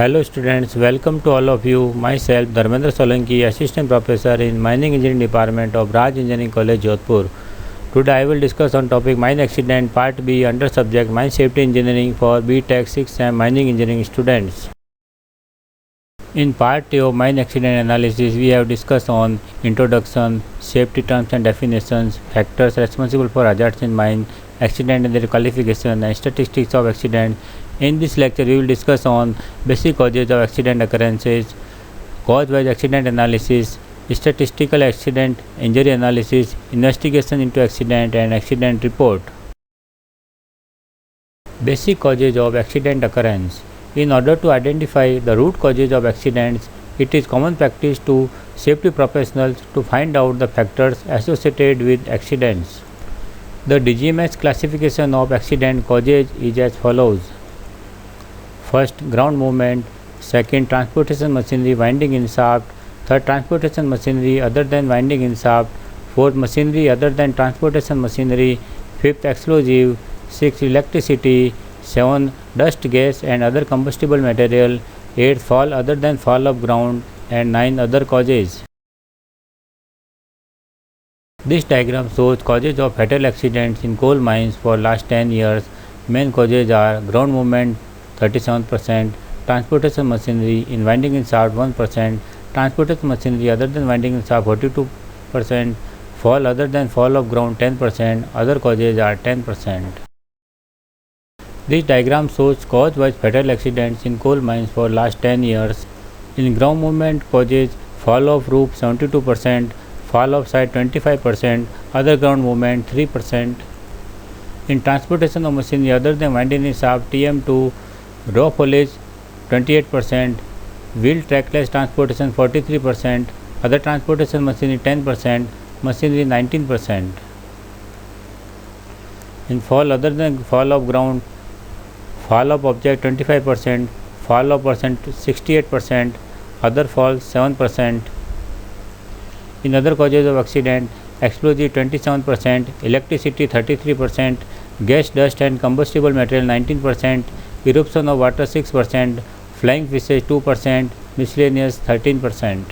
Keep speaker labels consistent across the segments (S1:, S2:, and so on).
S1: Hello students, welcome to all of you. Myself Dharmendra Solanki, Assistant Professor in Mining Engineering Department of Raj Engineering College, Jodhpur. Today I will discuss on topic Mine Accident Part B under subject Mine Safety Engineering for B.Tech 6th Sem Mining Engineering students. In Part A of Mine Accident Analysis, we have discussed on introduction, safety terms and definitions, factors responsible for hazards in mine, accident and their qualification, and statistics of accident. In this lecture, we will discuss on basic causes of accident occurrences, cause-wise accident analysis, statistical accident injury analysis, investigation into accident, and accident report. Basic causes of accident occurrence. In order to identify the root causes of accidents, it is common practice to safety professionals to find out the factors associated with accidents. The DGMS classification of accident causes is as follows. First, ground movement. Second, transportation machinery winding in shaft. Third, transportation machinery other than winding in shaft. Fourth, machinery other than transportation machinery. Fifth, explosive. Sixth, electricity. 7. Dust, gas and other combustible material. 8. Fall other than fall of ground. And 9. Other causes. This diagram shows causes of fatal accidents in coal mines for last 10 years. Main causes are ground movement 37%, transportation machinery in winding in shaft 1%, transportation machinery other than winding in shaft 42%, fall other than fall of ground 10%, other causes are 10%. This diagram shows cause-wise fatal accidents in coal mines for last 10 years. In ground movement causes, fall of roof 72%, fall of side 25%, other ground movement 3%. In transportation of machinery other than winding in shaft TM2, raw foliage 28%, wheel trackless transportation 43%, other transportation machinery 10%, machinery 19%. In fall other than fall of ground, fall of object 25%, fall of person 68%, other fall 7%. In other causes of accident, explosive 27%, electricity 33%, gas, dust and combustible material 19%, eruption of water 6%, flying fishes 2%, miscellaneous 13%.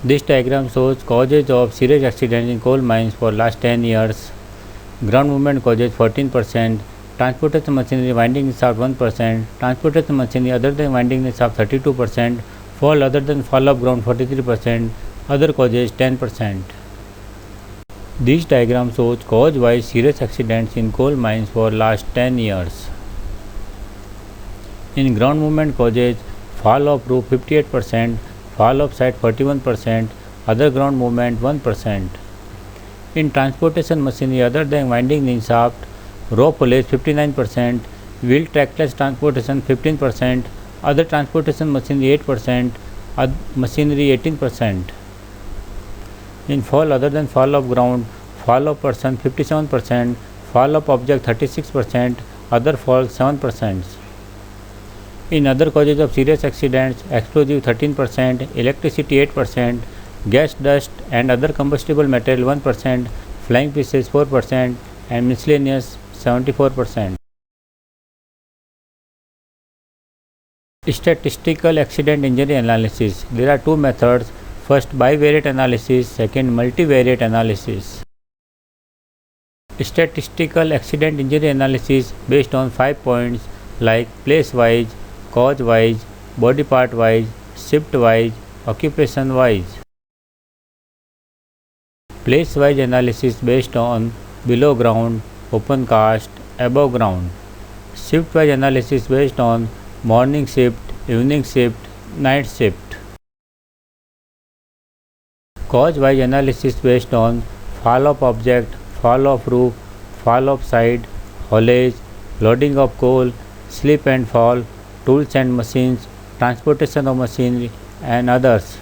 S1: This diagram shows causes of serious accidents in coal mines for last 10 years. Ground movement causes 14%, transportation machinery winding in shaft 1%, transportation machinery other than winding in shaft 32%, fall other than fall of ground 43%, other causes 10%. This diagram shows cause-wise serious accidents in coal mines for last 10 years. In ground movement causes, fall of roof 58%, fall of side 41%, other ground movement 1%. In transportation machinery other than winding in shaft, raw foliage 59%, wheel trackless transportation 15%, other transportation machinery 8%, machinery 18%. In fall other than fall of ground, fall of person 57%, fall of object 36%, other fall 7%. In other causes of serious accidents, explosive 13%, electricity 8%, gas, dust and other combustible material 1%, flying pieces 4% and miscellaneous 74%. Statistical accident injury analysis. There are two methods. First, bivariate analysis, second, multivariate analysis. Statistical accident injury analysis based on 5 points like place-wise, cause-wise, body part-wise, shift-wise, occupation-wise. Place-wise analysis based on below ground, open cast, above ground. Shift-wise analysis based on morning shift, evening shift, night shift. Cause-wise analysis based on fall of object, fall of roof, fall of side, haulage, loading of coal, slip and fall, tools and machines, transportation of machinery and others.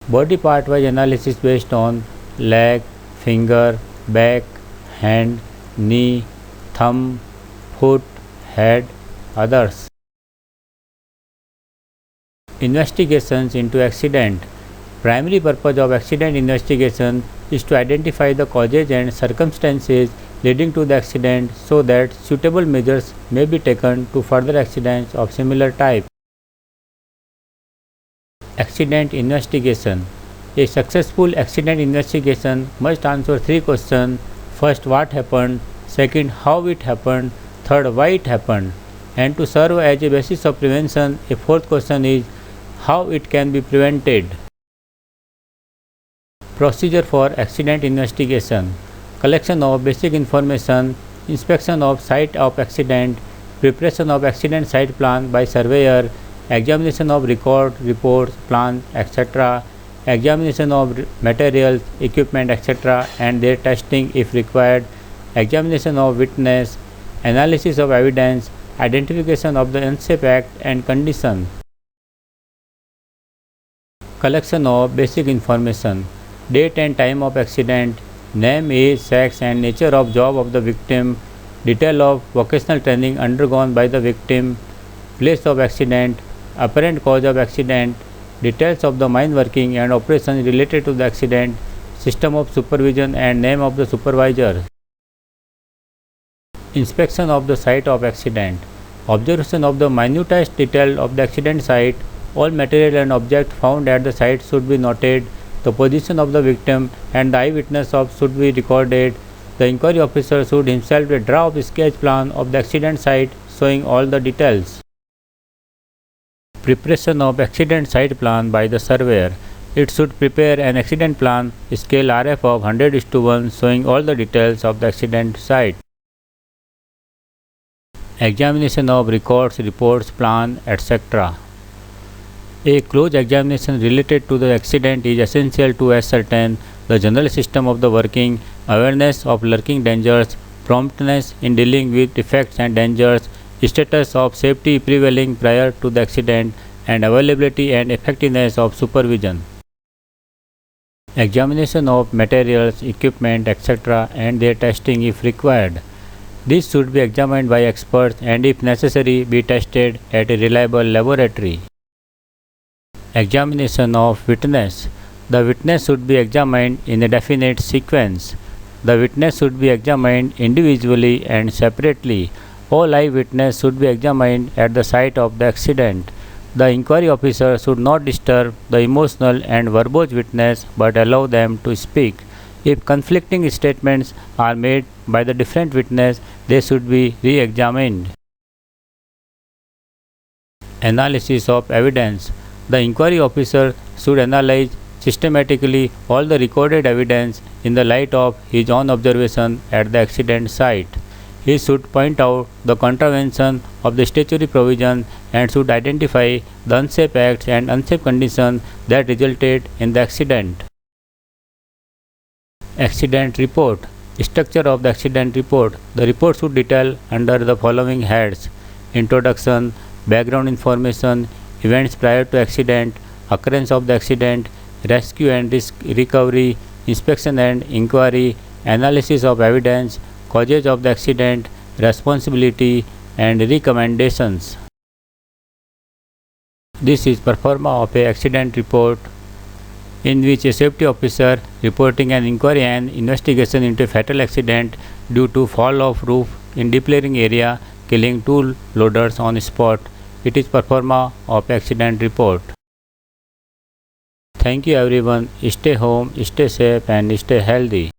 S1: Body part-wise analysis based on leg, finger, back, hand, knee, thumb, foot, head, others. Investigations into accident. Primary purpose of accident investigation is to identify the causes and circumstances leading to the accident so that suitable measures may be taken to further accidents of similar type. Accident investigation. A successful accident investigation must answer three questions. First, what happened? Second, how it happened? Third, why it happened? And to serve as a basis of prevention, a fourth question is how it can be prevented. Procedure for accident investigation: collection of basic information, inspection of site of accident, preparation of accident site plan by surveyor, examination of record, reports, plans, etc., examination of materials, equipment, etc., and their testing if required, examination of witness, analysis of evidence, identification of the unsafe act and condition. Collection of basic information: date and time of accident, name, age, sex and nature of job of the victim, detail of vocational training undergone by the victim, place of accident, apparent cause of accident, details of the mine working and operations related to the accident, system of supervision and name of the supervisor. Inspection of the site of accident: observation of the minutest detail of the accident site. All material and objects found at the site should be noted. The position of the victim and the eyewitness of should be recorded. The inquiry officer should himself draw up a sketch plan of the accident site showing all the details. Preparation of accident site plan by the surveyor. It should prepare an accident plan scale RF of 100:1 showing all the details of the accident site. Examination of records, reports, plan, etc. A close examination related to the accident is essential to ascertain the general system of the working, awareness of lurking dangers, promptness in dealing with defects and dangers, status of safety prevailing prior to the accident, and availability and effectiveness of supervision. Examination of materials, equipment, etc., and their testing if required. This should be examined by experts and if necessary be tested at a reliable laboratory. Examination of witness. The witness should be examined in a definite sequence. The witness should be examined individually and separately. All eyewitnesses should be examined at the site of the accident. The inquiry officer should not disturb the emotional and verbose witness but allow them to speak. If conflicting statements are made by the different witness, they should be re-examined. Analysis of evidence. The inquiry officer should analyze systematically all the recorded evidence in the light of his own observation at the accident site. He should point out the contravention of the statutory provision and should identify the unsafe acts and unsafe conditions that resulted in the accident. Accident report. Structure of the accident report. The report should detail under the following heads: introduction, background information, events prior to accident, occurrence of the accident, rescue and risk recovery, inspection and inquiry, analysis of evidence, causes of the accident, responsibility and recommendations. This is performa of a accident report in which a safety officer reporting an inquiry and investigation into a fatal accident due to fall of roof in depleting area killing two loaders on spot. It is performa of accident report. Thank you everyone. Stay home, stay safe and stay healthy.